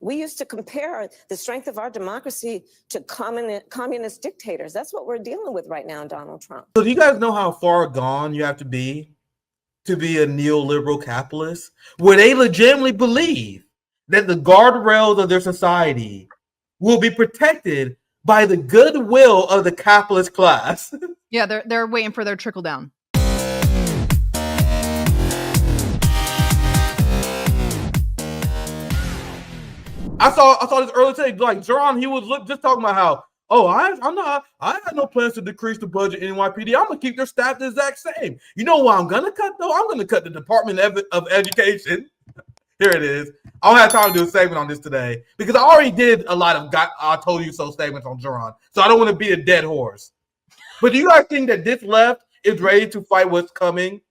We used to compare the strength of our democracy to communist dictators. That's what we're dealing with right now, Donald Trump. So do you guys know how far gone you have to be a neoliberal capitalist, where they legitimately believe that the guardrails of their society will be protected by the goodwill of the capitalist class? Yeah, they're waiting for their trickle down. I saw this earlier today. Like Zohran, he was just talking about how, I had no plans to decrease the budget in NYPD. I'm gonna keep their staff the exact same. You know what I'm gonna cut though? I'm gonna cut the Department of Education. Here it is. I don't have time to do a segment on this today because I already did a lot of I told you so segments on Zohran, so I don't want to be a dead horse. But do you guys think that this left is ready to fight what's coming?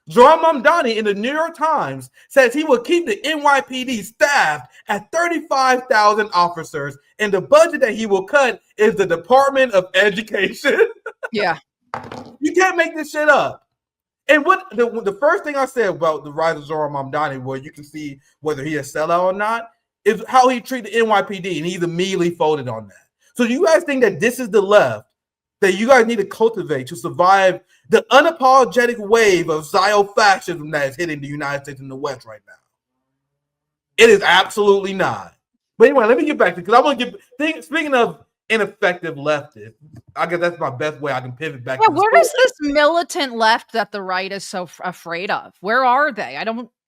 Zohran Mamdani in the New York Times says he will keep the NYPD staffed at 35,000 officers, and the budget that he will cut is the Department of Education. Yeah. You can't make this shit up. And what the first thing I said about the rise of Zohran Mamdani, where you can see whether he is a sellout or not, is how he treated the NYPD, and he's immediately folded on that. So do you guys think that this is the left that you guys need to cultivate to survive the unapologetic wave of xenofascism that is hitting the United States and the West right now? It is absolutely not. But anyway, let me get back to, because I want to get, speaking of ineffective leftists, I guess that's my best way I can pivot back. Yeah, where is this militant left that the right is so afraid of? Where are they?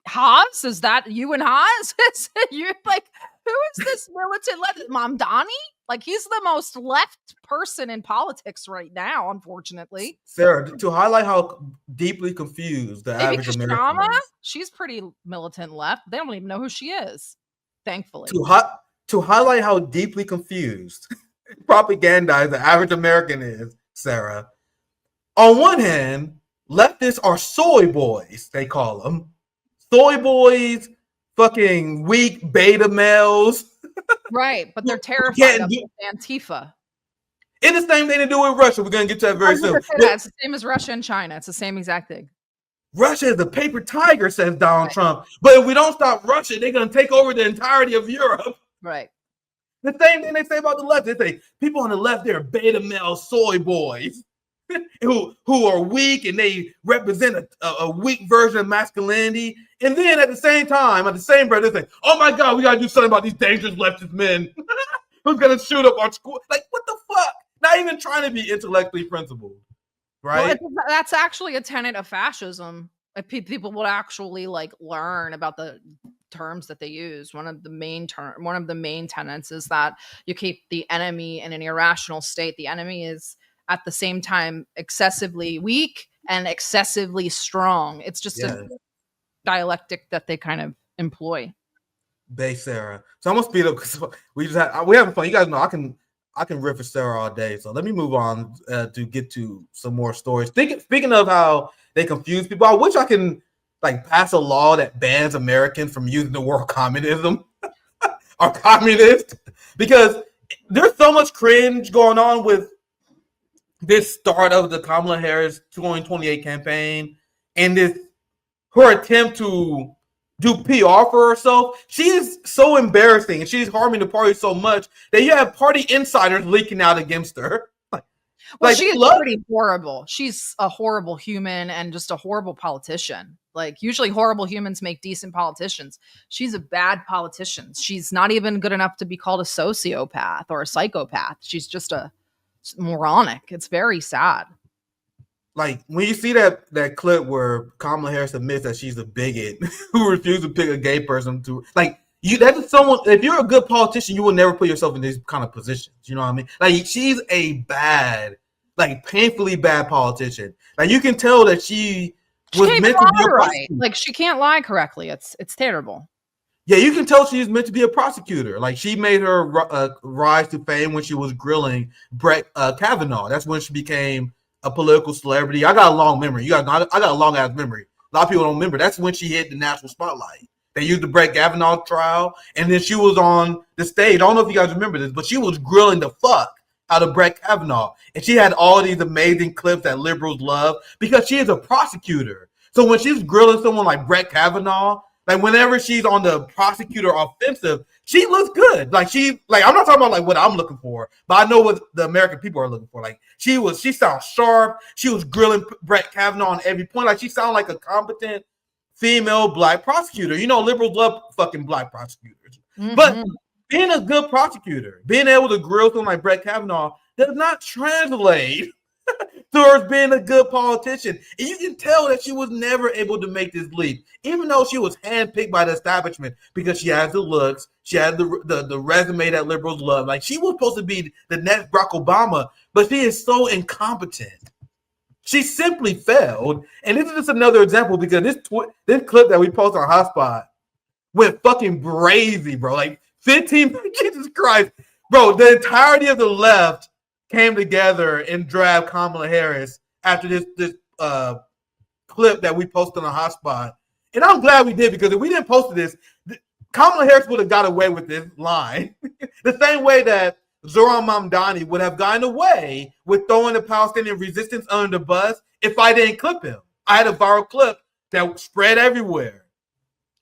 Haas? Is that you and Haas? Is it you? Like, who is this militant left? Mamdani? Like, he's the most left person in politics right now, unfortunately. Sarah, to highlight how deeply confused the average American is. She's pretty militant left. They don't even know who she is, thankfully. To highlight how deeply confused propagandized the average American is, Sarah, on one hand, leftists are soy boys, they call them. Soy boys, fucking weak beta males. Right, but they're terrified of Antifa. It's the same thing to do with Russia. We're going to get to that very soon. It's the same as Russia and China. It's the same exact thing. Russia is the paper tiger, says Donald Trump. But if we don't stop Russia, they're going to take over the entirety of Europe. Right. The same thing they say about the left. They say people on the left, they're beta male soy boys who are weak and they represent a weak version of masculinity. And then at the same time, at the same breath, they say, oh my God, we got to do something about these dangerous leftist men who's going to shoot up our school. Like, what the fuck? Not even trying to be intellectually principled, right? Well, that's actually a tenet of fascism. If people would actually like learn about the terms that they use, one of the main tenets is that you keep the enemy in an irrational state. The enemy is at the same time excessively weak and excessively strong. It's just a dialectic that they kind of employ. Sarah. So I'm gonna speed up because we're having fun. You guys know I can riff for Sarah all day. So let me move on to get to some more stories. Speaking of how they confuse people, I wish I can like pass a law that bans Americans from using the word communism or communist, because there's so much cringe going on with this start of the Kamala Harris 2028 campaign and her attempt to do PR for herself. She is so embarrassing and she's harming the party so much that you have party insiders leaking out against her. She is pretty horrible. She's a horrible human and just a horrible politician. Like, usually horrible humans make decent politicians. She's a bad politician. She's not even good enough to be called a sociopath or a psychopath. She's just a moronic. It's very sad. Like, when you see that clip where Kamala Harris admits that she's a bigot who refused to pick a gay person to, like, that's someone, if you're a good politician, you will never put yourself in these kind of positions. You know what I mean? Like, she's a bad, like, painfully bad politician. Like, you can tell that she was meant to be a prosecutor. Like, she can't lie correctly. It's terrible. Yeah, you can tell she's meant to be a prosecutor. Like, she made her rise to fame when she was grilling Brett Kavanaugh. That's when she became a political celebrity. I got a long memory. I got a long ass memory. A lot of people don't remember. That's when she hit the national spotlight. They used the Brett Kavanaugh trial, and then she was on the stage. I don't know if you guys remember this, but she was grilling the fuck out of Brett Kavanaugh. And she had all these amazing clips that liberals love because she is a prosecutor. So when she's grilling someone like Brett Kavanaugh, Like whenever she's on the prosecutor offensive, she looks good. Like I'm not talking about like what I'm looking for, but I know what the American people are looking for. Like she sounds sharp. She was grilling Brett Kavanaugh on every point. Like she sounded like a competent female black prosecutor. You know, liberals love fucking black prosecutors. Mm-hmm. But being a good prosecutor, being able to grill someone like Brett Kavanaugh does not translate towards being a good politician. And you can tell that she was never able to make this leap, even though she was handpicked by the establishment because she has the looks, she had the resume that liberals love. Like she was supposed to be the next Barack Obama, but she is so incompetent. She simply failed. And this is just another example because this clip that we posted on Hotspot went fucking crazy, bro. Like 15, Jesus Christ. Bro, the entirety of the left came together and dragged Kamala Harris after this clip that we posted on Hotspot. And I'm glad we did because if we didn't post this, Kamala Harris would have got away with this line. The same way that Zohran Mamdani would have gotten away with throwing the Palestinian resistance under the bus if I didn't clip him. I had a viral clip that spread everywhere.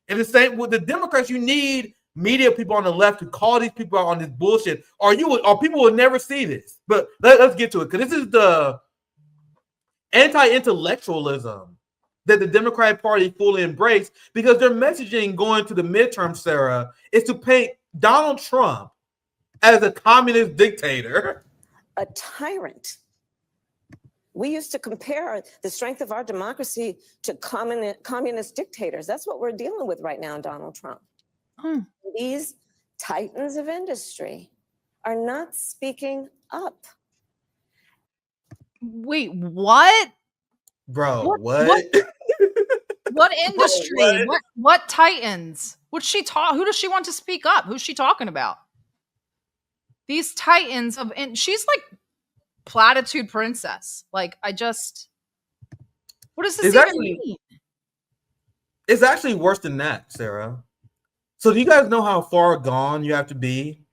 And the same with the Democrats, you need media people on the left to call these people out on this bullshit, or people will never see this. But let's get to it, because this is the anti-intellectualism that the Democratic Party fully embraced, because their messaging going to the midterm, Sarah, is to paint Donald Trump as a communist dictator. A tyrant. We used to compare the strength of our democracy to communist dictators. That's what we're dealing with right now, Donald Trump. These titans of industry are not speaking Wait, what? Bro, what? What industry? Bro, what titans? Who does she want to speak up? Who's she talking about? These titans of, and she's like platitude princess. Like, what does this even mean? It's actually worse than that, Sarah. So do you guys know how far gone you have to be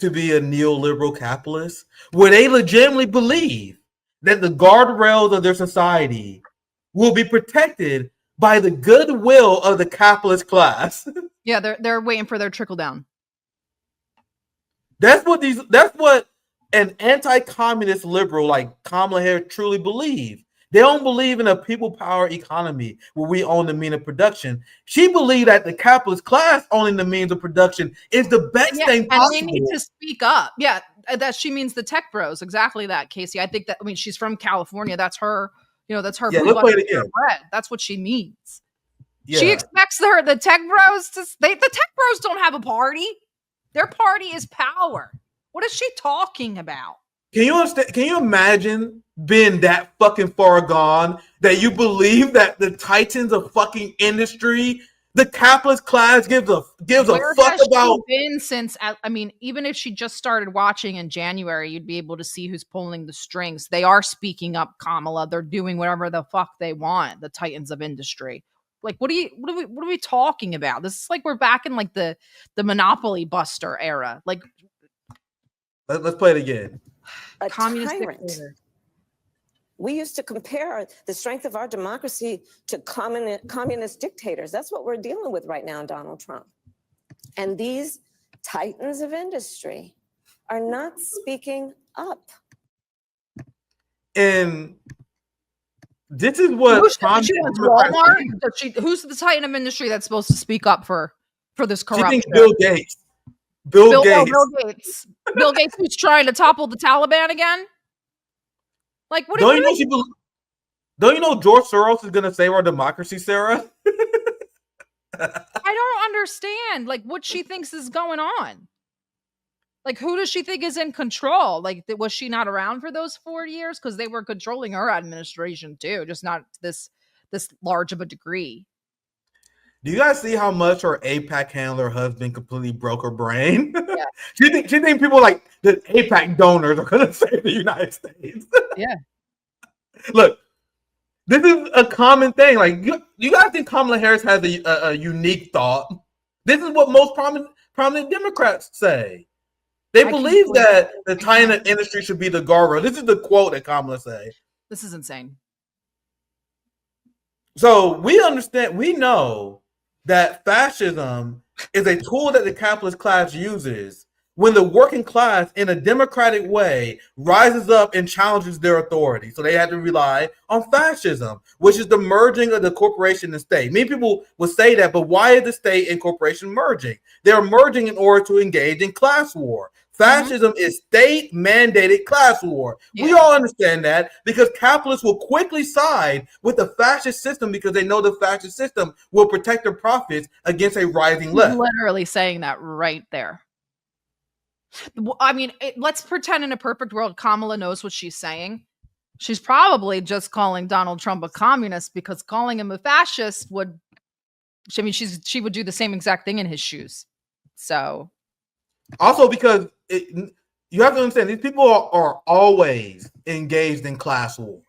a neoliberal capitalist, where they legitimately believe that the guardrails of their society will be protected by the goodwill of the capitalist class? Yeah, they're waiting for their trickle down. That's what an anti-communist liberal like Kamala Harris truly believe. They don't believe in a people power economy where we own the means of production. She believed that the capitalist class owning the means of production is the best thing possible. And they need to speak up. Yeah, that she means the tech bros. Exactly that, Casey. I think that, she's from California. That's her, that's her. Yeah, let's play it again. Bread. That's what she means. Yeah. She expects the tech bros the tech bros don't have a party. Their party is power. What is she talking about? Can you understand? Can you imagine being that fucking far gone that you believe that the titans of fucking industry, the capitalist class, gives a fuck about? Been since even if she just started watching in January, you'd be able to see who's pulling the strings. They are speaking up, Kamala. They're doing whatever the fuck they want. The titans of industry. Like, what are we talking about? This is like we're back in like the Monopoly Buster era. Like, let's play it again. A communist tyrant. dictator. We used to compare the strength of our democracy to communist dictators. That's what we're dealing with right now, Donald Trump. And these titans of industry are not speaking up. And this is what Walmart. Who's the titan of industry that's supposed to speak up for this corruption? She thinks Bill Gates. Bill Gates. Bill Gates who's trying to topple the Taliban again? Like, what? Don't you know George Soros is going to save our democracy, Sarah? I don't understand. Like, what she thinks is going on. Like, who does she think is in control? Like, was she not around for those 4 years? Because they were controlling her administration too, just not this large of a degree. Do you guys see how much her AIPAC handler husband completely broke her brain? Yeah. she think people like the AIPAC donors are going to save the United States. Yeah. Look, this is a common thing. Like, you guys think Kamala Harris has a unique thought? This is what most prominent Democrats say. They believe that the titan industry should be the guardrail. This is the quote that Kamala said. This is insane. So we understand, we know that fascism is a tool that the capitalist class uses when the working class, in a democratic way, rises up and challenges their authority. So they had to rely on fascism, which is the merging of the corporation and state. Many people will say that, but why is the state and corporation merging? They're merging in order to engage in class war. Fascism is state-mandated class war. Yeah. We all understand that because capitalists will quickly side with the fascist system because they know the fascist system will protect their profits against a rising left. Literally saying that right there. I mean, let's pretend in a perfect world Kamala knows what she's saying. She's probably just calling Donald Trump a communist because calling him a fascist would, I mean, she would do the same exact thing in his shoes. So also because you have to understand these people are always engaged in class war,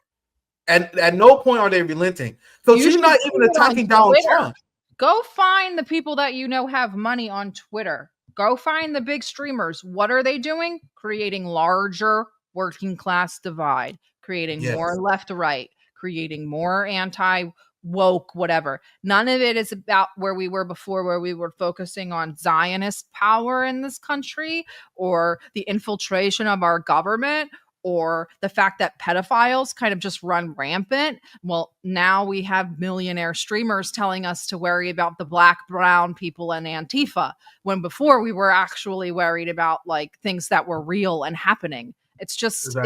and at no point are they relenting. So she's not even attacking Donald Trump. Go find the people that you know have money on Twitter. Go find the big streamers. What are they doing? Creating larger working class divide, creating more left-right, creating more anti-woke, whatever. None of it is about where we were before, where we were focusing on Zionist power in this country or the infiltration of our government or the fact that pedophiles kind of just run rampant. Well, now we have millionaire streamers telling us to worry about the black, brown people and Antifa, when before we were actually worried about like things that were real and happening. It's just,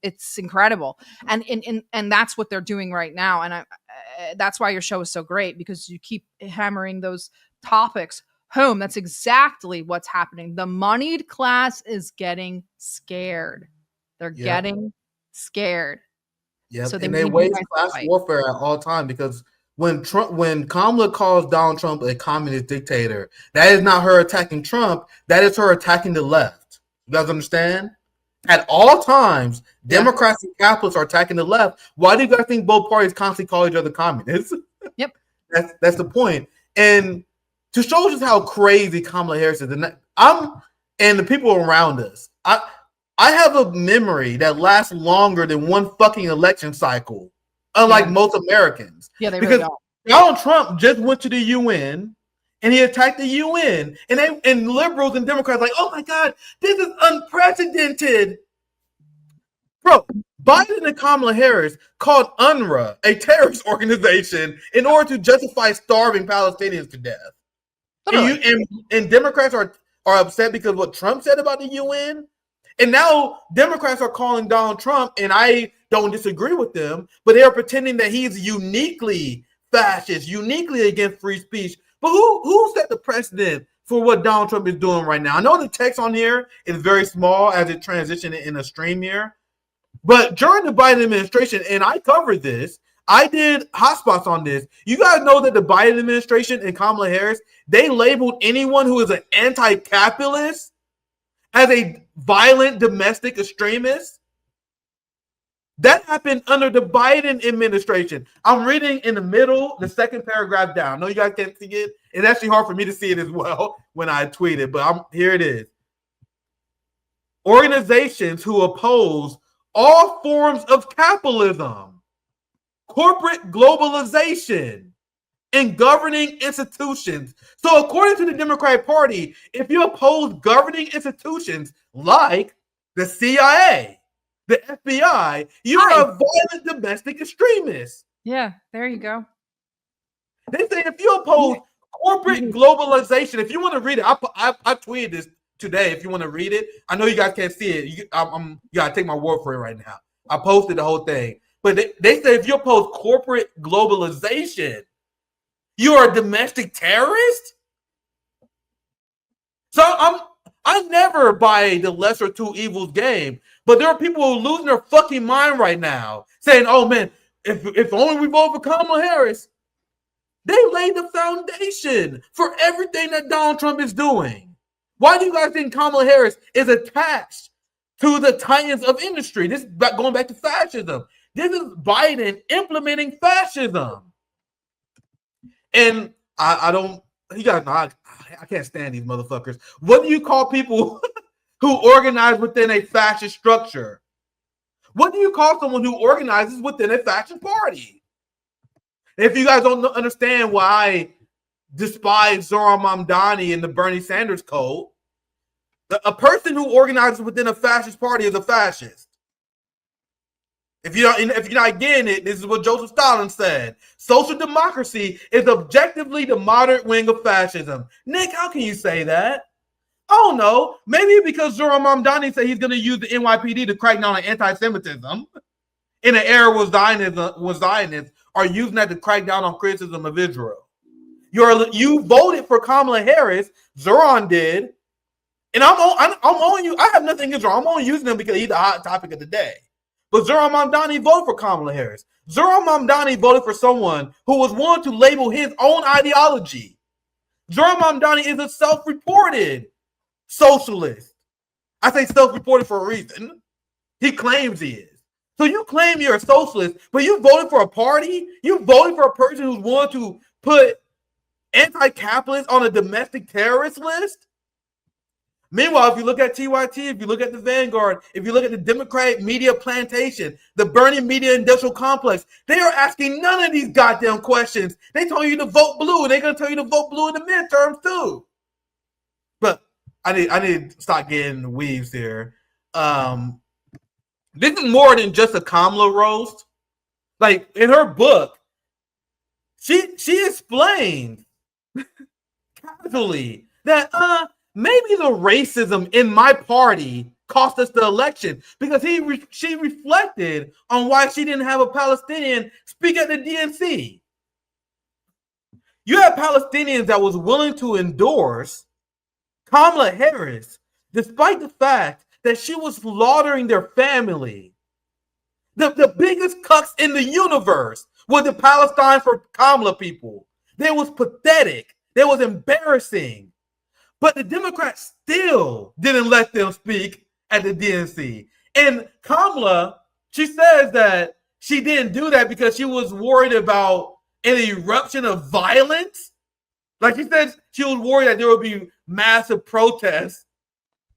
it's incredible. And that's what they're doing right now. And that's why your show is so great, because you keep hammering those topics home. That's exactly what's happening. The moneyed class is getting scared. They're getting scared. Yeah, so they wage class warfare at all time, because when Kamala calls Donald Trump a communist dictator, that is not her attacking Trump. That is her attacking the left. You guys understand? At all times, Democrats and capitalists are attacking the left. Why do you guys think both parties constantly call each other communists? Yep. That's the point. And to show just how crazy Kamala Harris is, and the people around us, I have a memory that lasts longer than one fucking election cycle, unlike most Americans. Yeah, they because really don't. Donald Trump just went to the UN and he attacked the UN, and liberals and Democrats like, oh my God, this is unprecedented. Bro, Biden and Kamala Harris called UNRWA a terrorist organization in order to justify starving Palestinians to death. And Democrats are upset because of what Trump said about the UN. And now Democrats are calling Donald Trump, and I don't disagree with them, but they are pretending that he's uniquely fascist, uniquely against free speech. But who set the precedent for what Donald Trump is doing right now? I know the text on here is very small as it transitioned in a stream here, but during the Biden administration, and I covered this, I did hotspots on this. You guys know that the Biden administration and Kamala Harris, they labeled anyone who is an anti-capitalist as a violent domestic extremist. That happened under the Biden administration. I'm reading in the middle, the second paragraph down. I know you guys can't see it. It's actually hard for me to see it as well when I tweet it, but here it is. Organizations who oppose all forms of capitalism, corporate globalization, and governing institutions. So according to the Democratic Party, if you oppose governing institutions like the CIA, the FBI, you're a violent domestic extremist. Yeah, there you go. They say if you oppose corporate globalization, if you want to read it, I tweeted this today. If you want to read it, I know you guys can't see it. You gotta take my word for it right now. I posted the whole thing. But they say if you oppose corporate globalization, you are a domestic terrorist? So I never buy the lesser two evils game, but there are people who are losing their fucking mind right now, saying, oh man, if only we vote for Kamala Harris. They laid the foundation for everything that Donald Trump is doing. Why do you guys think Kamala Harris is attached to the titans of industry? This is going back to fascism. This is Biden implementing fascism. And I don't, you guys know, I can't stand these motherfuckers. What do you call people who organize within a fascist structure? What do you call someone who organizes within a fascist party? If you guys don't understand why despise Zohran Mamdani and the Bernie Sanders code. A person who organizes within a fascist party is a fascist. If you're not getting it, this is what Joseph Stalin said. Social democracy is objectively the moderate wing of fascism. Nick, how can you say that? Oh no, maybe because Zohran Mamdani said he's going to use the NYPD to crack down on anti-Semitism in an era where Zionists are using that to crack down on criticism of Israel. You voted for Kamala Harris, Zohran did, and I'm on you. I have nothing against Zohran. I'm only using him because he's the hot topic of the day. But Zohran Mamdani voted for Kamala Harris. Zohran Mamdani voted for someone who was willing to label his own ideology. Zohran Mamdani is a self-reported socialist. I say self-reported for a reason. He claims he is. So you claim you're a socialist, but you voted for a party? You voted for a person who's willing to put anti-capitalists on a domestic terrorist list? Meanwhile, if you look at TYT, if you look at the Vanguard, if you look at the Democratic media plantation, the Bernie media industrial complex, they are asking none of these goddamn questions. They told you to vote blue, and they're going to tell you to vote blue in the midterms too. But I need to stop getting weaves here. This is more than just a Kamala roast. Like in her book, she explained casually that maybe the racism in my party cost us the election because she reflected on why she didn't have a Palestinian speak at the DNC. You had Palestinians that was willing to endorse Kamala Harris, despite the fact that she was slaughtering their family. The biggest cucks in the universe were the Palestine for Kamala people. They was pathetic. They was embarrassing. But the Democrats still didn't let them speak at the DNC. And Kamala, she says that she didn't do that because she was worried about an eruption of violence. Like she said, she was worried that there would be massive protests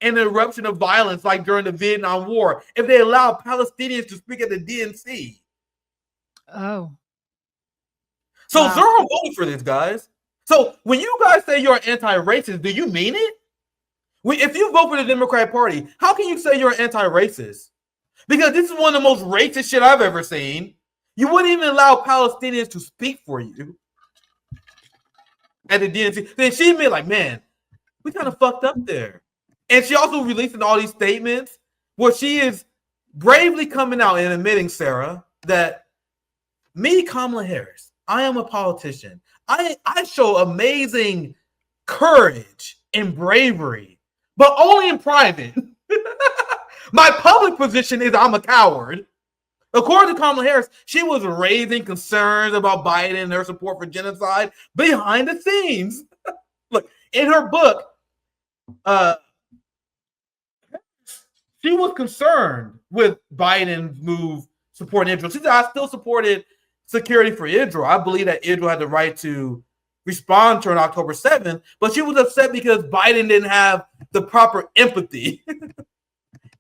and an eruption of violence like during the Vietnam War if they allowed Palestinians to speak at the DNC. Oh. So wow. Zohran voted for this, guys. So when you guys say you're anti-racist, do you mean it? If you vote for the Democratic Party, how can you say you're anti-racist? Because this is one of the most racist shit I've ever seen. You wouldn't even allow Palestinians to speak for you at the DNC. Then she admitted, like, man, we kind of fucked up there. And she also releasing all these statements where she is bravely coming out and admitting, Sarah, that me, Kamala Harris, I am a politician. I show amazing courage and bravery, but only in private. My public position is I'm a coward. According to Kamala Harris, she was raising concerns about Biden and her support for genocide behind the scenes. Look, in her book, she was concerned with Biden's move supporting Israel. She said, I still supported security for Israel. I believe that Israel had the right to respond to her on October 7th, but she was upset because Biden didn't have the proper empathy.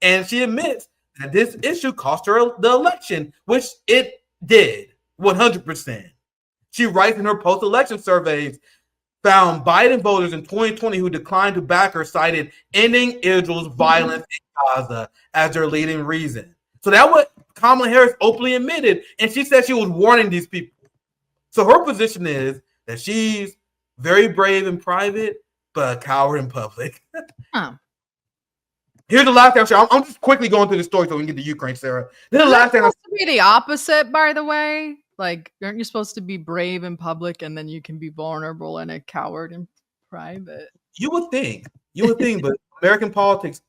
And she admits that this issue cost her the election, which it did, 100%. She writes in her post-election surveys, found Biden voters in 2020 who declined to back her cited ending Israel's violence in Gaza as their leading reason. So that's what Kamala Harris openly admitted, and she said she was warning these people. So her position is that she's very brave in private, but a coward in public. Here's the last thing I'm just quickly going through the story so we can get to Ukraine, Sarah. Then the last thing supposed to be the opposite, by the way. Like, aren't you supposed to be brave in public and then you can be vulnerable and a coward in private? You would think, but American politics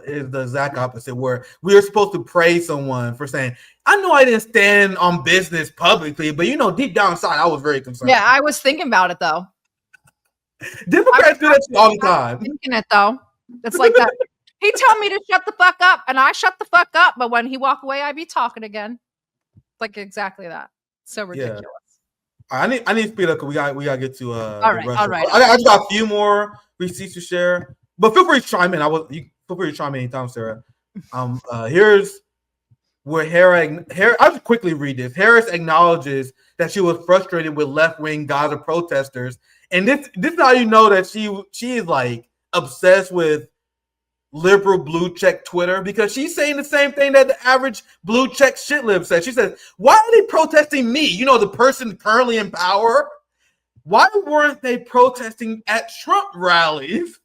is the exact opposite, where we are supposed to praise someone for saying, I know I didn't stand on business publicly, but deep down inside, I was very concerned. Yeah, I was thinking about it though. Democrats do that all the time. Thinking it though. It's like that. He told me to shut the fuck up, and I shut the fuck up. But when he walk away, I be talking again. Like exactly that. So ridiculous. Yeah. I need to speed up because we gotta get to all right. I just got a few more receipts to share, but feel free to chime in. Feel free to chime in anytime, Sarah. Here's where I'll just quickly read this. Harris acknowledges that she was frustrated with left-wing Gaza protesters And this is how you know that she is like obsessed with liberal blue check Twitter, because she's saying the same thing that the average blue check shit lib says. She says, why are they protesting me? You know, the person currently in power. Why weren't they protesting at Trump rallies?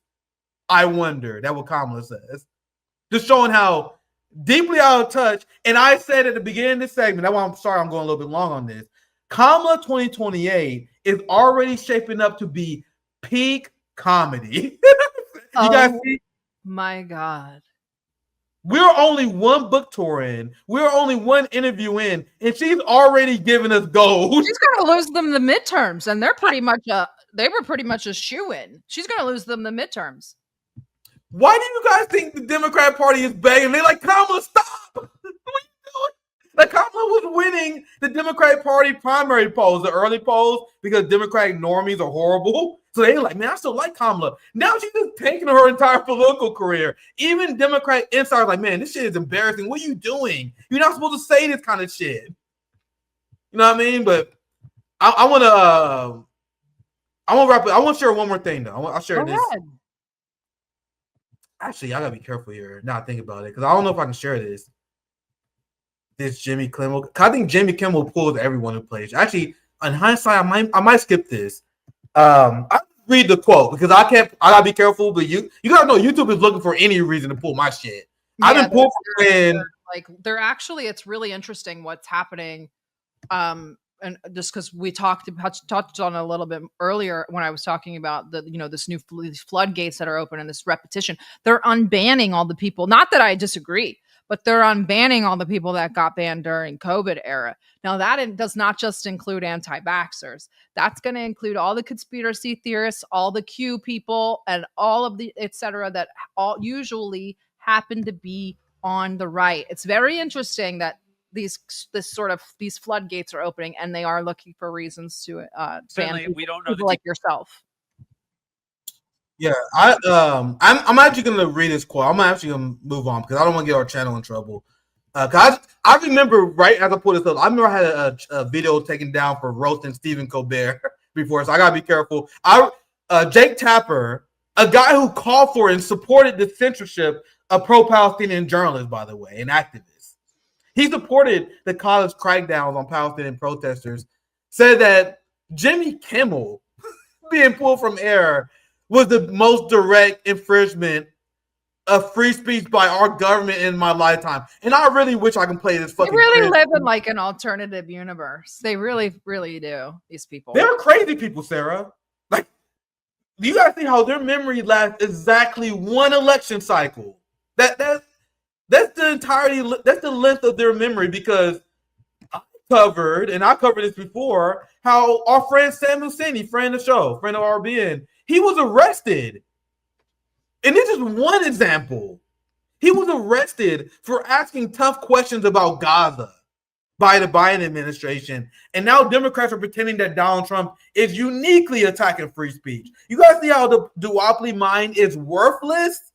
I wonder. That's what Kamala says. Just showing how deeply out of touch. And I said at the beginning of this segment, that's why I'm sorry I'm going a little bit long on this. Kamala 2028 is already shaping up to be peak comedy. You guys see? My God. We're only one book tour in. We're only one interview in, and she's already giving us gold. She's going to lose them the midterms, and they're pretty much they were pretty much a shoo-in. She's going to lose them the midterms. Why do you guys think the Democrat Party is begging? They're like, Kamala, stop! What are you doing? Like, Kamala was winning the Democratic Party primary polls, the early polls, because Democratic normies are horrible. So they're like, man, I still like Kamala. Now she's just taking her entire political career. Even Democrat insiders like, man, this shit is embarrassing. What are you doing? You're not supposed to say this kind of shit. You know what I mean? But I want to wrap it. I want to share one more thing, though. I'll share this. Ahead. Actually, I got to be careful here. Now I think about it, because I don't know if I can share this. This Jimmy Kimmel. I think Jimmy Kimmel pulls everyone in place. Actually, in hindsight, I might skip this. I read the quote because I gotta be careful, but you gotta know YouTube is looking for any reason to pull my shit. Yeah, I've been pulled when they're actually, it's really interesting what's happening. And just because we touched on a little bit earlier when I was talking about these floodgates that are open and this repetition, they're unbanning all the people. Not that I disagree, but they're unbanning all the people that got banned during COVID era. Now that does not just include anti-vaxxers. That's going to include all the conspiracy theorists, all the Q people, and all of the et cetera that all usually happen to be on the right. It's very interesting that these floodgates are opening, and they are looking for reasons to ban we don't know people like yourself. Yeah, I'm actually gonna read this quote. I'm actually gonna move on because I don't want to get our channel in trouble. Cause I remember right as I put this up, I remember I had a video taken down for roasting Stephen Colbert before, so I gotta be careful. Jake Tapper, a guy who called for and supported the censorship of pro-Palestinian journalists, by the way, and activists. He supported the college crackdowns on Palestinian protesters, said that Jimmy Kimmel being pulled from air was the most direct infringement of free speech by our government in my lifetime. And I really wish I can play this fucking. They really live in like an alternative universe. They really, really do, these people. They're crazy people, Sarah. Like, you gotta see how their memory lasts exactly one election cycle. That's the entirety, that's the length of their memory, because I covered this before, how our friend Sam Husseini, friend of the show, friend of RBN, he was arrested. And this is one example. He was arrested for asking tough questions about Gaza by the Biden administration. And now Democrats are pretending that Donald Trump is uniquely attacking free speech. You guys see how the duopoly mind is worthless?